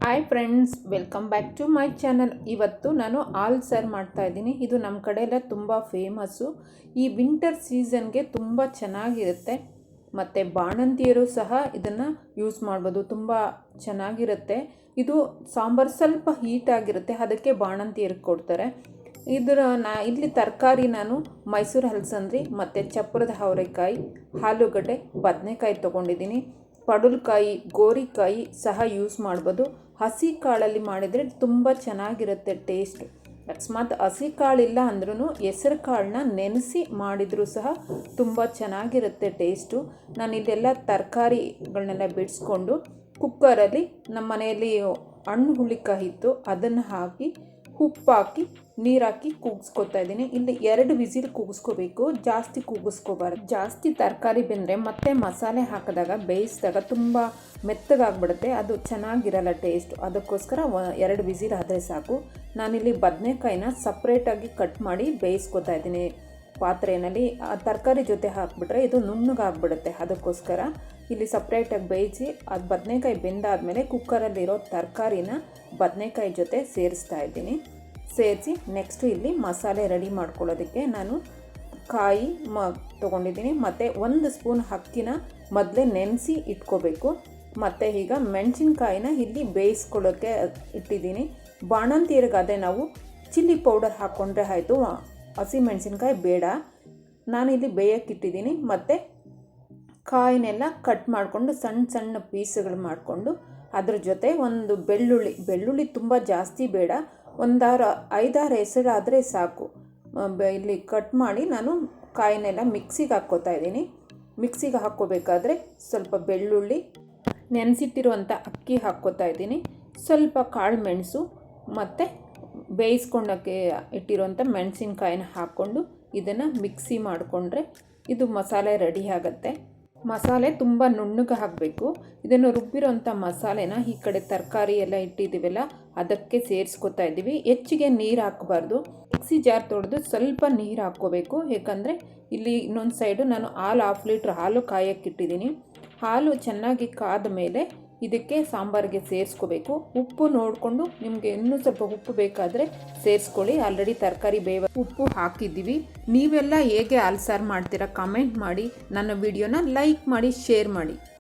Hi friends, welcome back to my channel. ಇವತ್ತು ನಾನು ಹಾಲು ಸಾರು ಮಾಡ್ತಾಯಿದ್ದೀನಿ. ಇದು ನಮ್ಮ ಕಡೆ ಎಲ್ಲ ತುಂಬ ಫೇಮಸ್ಸು. ಈ ವಿಂಟರ್ ಸೀಸನ್ಗೆ ತುಂಬ ಚೆನ್ನಾಗಿರುತ್ತೆ. ಮತ್ತು ಬಾಣಂತಿಯರು ಸಹ ಇದನ್ನು ಯೂಸ್ ಮಾಡ್ಬೋದು, ತುಂಬ ಚೆನ್ನಾಗಿರುತ್ತೆ. ಇದು ಸಾಂಬಾರು ಸ್ವಲ್ಪ ಹೀಟಾಗಿರುತ್ತೆ, ಅದಕ್ಕೆ ಬಾಣಂತಿಯರಿಗೆ ಕೊಡ್ತಾರೆ. ಇಲ್ಲಿ ತರಕಾರಿ ನಾನು ಮೈಸೂರು ಹಲಸಂದ್ರಿ ಮತ್ತು ಚಪ್ಪರದ ಅವರೆಕಾಯಿ, ಆಲೂಗಡ್ಡೆ, ಬದನೆಕಾಯಿ ತೊಗೊಂಡಿದ್ದೀನಿ. ಪಡವಲಕಾಯಿ, ಗೋರಿಕಾಯಿ ಸಹ ಯೂಸ್ ಮಾಡ್ಬೋದು. ಹಸಿ ಕಾಳಲ್ಲಿ ಮಾಡಿದರೆ ತುಂಬ ಚೆನ್ನಾಗಿರುತ್ತೆ ಟೇಸ್ಟ್. ಅಕಸ್ಮಾತ್ ಹಸಿ ಕಾಳಿಲ್ಲ ಅಂದ್ರೂ ಹೆಸರು ಕಾಳನ್ನ ನೆನೆಸಿ ಮಾಡಿದರೂ ಸಹ ತುಂಬ ಚೆನ್ನಾಗಿರುತ್ತೆ ಟೇಸ್ಟು. ನಾನು ಇದೆಲ್ಲ ತರಕಾರಿಗಳನ್ನೆಲ್ಲ ಬಿಡಿಸ್ಕೊಂಡು ಕುಕ್ಕರಲ್ಲಿ ನಮ್ಮ ಮನೆಯಲ್ಲಿ ಹಣ್ಣು ಹುಳಿಕಾಯಿ ಇತ್ತು, ಅದನ್ನು ಹಾಕಿ ಉಪ್ಪು ಹಾಕಿ ನೀರು ಹಾಕಿ ಕೂಗಿಸ್ಕೊತಾ ಇದ್ದೀನಿ. ಇಲ್ಲಿ 2 ವಿಸಿಲ್ ಕೂಗಿಸ್ಕೋಬೇಕು, ಜಾಸ್ತಿ ಕೂಗಿಸ್ಕೋಬಾರ್ದು. ಜಾಸ್ತಿ ತರಕಾರಿ ಬೆಂದರೆ ಮತ್ತೆ ಮಸಾಲೆ ಹಾಕಿದಾಗ ಬೇಯಿಸಿದಾಗ ತುಂಬ ಮೆತ್ತಗಾಗ್ಬಿಡುತ್ತೆ, ಅದು ಚೆನ್ನಾಗಿರಲ್ಲ ಟೇಸ್ಟ್. ಅದಕ್ಕೋಸ್ಕರ 2 ವಿಸಿಲ್ ಆದರೆ ಸಾಕು. ನಾನಿಲ್ಲಿ ಬದನೆಕಾಯಿನ ಸಪ್ರೇಟಾಗಿ ಕಟ್ ಮಾಡಿ ಬೇಯಿಸ್ಕೊತಾ ಇದ್ದೀನಿ ಪಾತ್ರೆಯಲ್ಲಿ. ತರಕಾರಿ ಜೊತೆ ಹಾಕಿಬಿಟ್ರೆ ಇದು ನುಣ್ಣಗಾಗ್ಬಿಡುತ್ತೆ, ಅದಕ್ಕೋಸ್ಕರ ಇಲ್ಲಿ ಸಪ್ರೇಟಾಗಿ ಬೇಯಿಸಿ ಅದು ಬದನೆಕಾಯಿ ಬೆಂದಾದಮೇಲೆ ಕುಕ್ಕರಲ್ಲಿರೋ ತರಕಾರಿನ ಬದನೆಕಾಯಿ ಜೊತೆ ಸೇರಿಸ್ತಾ ಇದ್ದೀನಿ. ಸೇರಿಸಿ ನೆಕ್ಸ್ಟು ಇಲ್ಲಿ ಮಸಾಲೆ ರೆಡಿ ಮಾಡ್ಕೊಳ್ಳೋದಕ್ಕೆ ನಾನು ಕಾಯಿ ತೊಗೊಂಡಿದ್ದೀನಿ. ಮತ್ತು 1 ಸ್ಪೂನ್ ಅಕ್ಕಿನ ಮೊದಲೇ ನೆನೆಸಿ ಇಟ್ಕೋಬೇಕು. ಮತ್ತು ಈಗ ಮೆಣಸಿನ್ಕಾಯಿನ ಇಲ್ಲಿ ಬೇಯಿಸ್ಕೊಳ್ಳೋಕ್ಕೆ ಇಟ್ಟಿದ್ದೀನಿ. ಬಾಣಂತಿಯರಿಗಾದರೆ ನಾವು ಚಿಲ್ಲಿ ಪೌಡರ್ ಹಾಕ್ಕೊಂಡ್ರೆ ಆಯಿತು, ಹಸಿ ಮೆಣಸಿನ್ಕಾಯಿ ಬೇಡ. ನಾನಿಲ್ಲಿ ಬೇಯೋಕ್ಕಿಟ್ಟಿದ್ದೀನಿ. ಮತ್ತು ಕಾಯಿನೆಲ್ಲ ಕಟ್ ಮಾಡಿಕೊಂಡು ಸಣ್ಣ ಸಣ್ಣ ಪೀಸ್ಗಳು ಮಾಡಿಕೊಂಡು ಅದ್ರ ಜೊತೆ ಒಂದು ಬೆಳ್ಳುಳ್ಳಿ ತುಂಬ ಜಾಸ್ತಿ ಬೇಡ, 5-6 ಹೆಸರಾದರೆ ಸಾಕು. ಇಲ್ಲಿ ಕಟ್ ಮಾಡಿ ನಾನು ಕಾಯಿನೆಲ್ಲ ಮಿಕ್ಸಿಗೆ ಹಾಕ್ಕೋತಾ ಇದ್ದೀನಿ. ಮಿಕ್ಸಿಗೆ ಹಾಕ್ಕೋಬೇಕಾದ್ರೆ ಸ್ವಲ್ಪ ಬೆಳ್ಳುಳ್ಳಿ, ನೆನೆಸಿಟ್ಟಿರುವಂಥ ಅಕ್ಕಿ ಹಾಕ್ಕೋತಾ ಇದ್ದೀನಿ, ಸ್ವಲ್ಪ ಕಾಳು ಮೆಣಸು ಮತ್ತು ಬೇಯಿಸ್ಕೊಂಡಕ್ಕೆ ಇಟ್ಟಿರುವಂಥ ಮೆಣಸಿನ್ಕಾಯಿನ ಹಾಕ್ಕೊಂಡು ಇದನ್ನು ಮಿಕ್ಸಿ ಮಾಡಿಕೊಂಡ್ರೆ ಇದು ಮಸಾಲೆ ರೆಡಿ ಆಗುತ್ತೆ. ಮಸಾಲೆ ತುಂಬ ನುಣ್ಣಗೆ ಹಾಕಬೇಕು. ಇದನ್ನು ರುಬ್ಬಿರೋಂಥ ಮಸಾಲೆನ ಈ ಕಡೆ ತರಕಾರಿ ಎಲ್ಲ ಇಟ್ಟಿದ್ದೀವಲ್ಲ ಅದಕ್ಕೆ ಸೇರಿಸ್ಕೊತಾ ಇದ್ದೀವಿ. ಹೆಚ್ಚಿಗೆ ನೀರು ಹಾಕಬಾರ್ದು. ಮಿಕ್ಸಿ ಜಾರ್ ತೊಳೆದು ಸ್ವಲ್ಪ ನೀರು ಹಾಕ್ಕೋಬೇಕು. ಯಾಕಂದರೆ ಇಲ್ಲಿ ಇನ್ನೊಂದು ಸೈಡು ನಾನು ಹಾಲು 1/2 ಲೀಟ್ರ್ ಹಾಲು ಕಾಯಕ್ಕಿಟ್ಟಿದ್ದೀನಿ. ಹಾಲು ಚೆನ್ನಾಗಿ ಕಾದ ಮೇಲೆ ಇದಕ್ಕೆ ಸಾಂಬಾರಿಗೆ ಸೇರಿಸ್ಕೋಬೇಕು. ಉಪ್ಪು ನೋಡಿಕೊಂಡು ನಿಮಗೆ ಇನ್ನೂ ಸ್ವಲ್ಪ ಉಪ್ಪು ಬೇಕಾದರೆ ಸೇರಿಸ್ಕೊಳ್ಳಿ. ಆಲ್ರೆಡಿ ತರಕಾರಿ ಉಪ್ಪು ಹಾಕಿದ್ದೀವಿ. ನೀವೆಲ್ಲ ಹೇಗೆ ಹಾಲು ಸಾರು ಮಾಡ್ತೀರಾ ಕಮೆಂಟ್ ಮಾಡಿ. ನನ್ನ ವಿಡಿಯೋನ ಲೈಕ್ ಮಾಡಿ, ಶೇರ್ ಮಾಡಿ.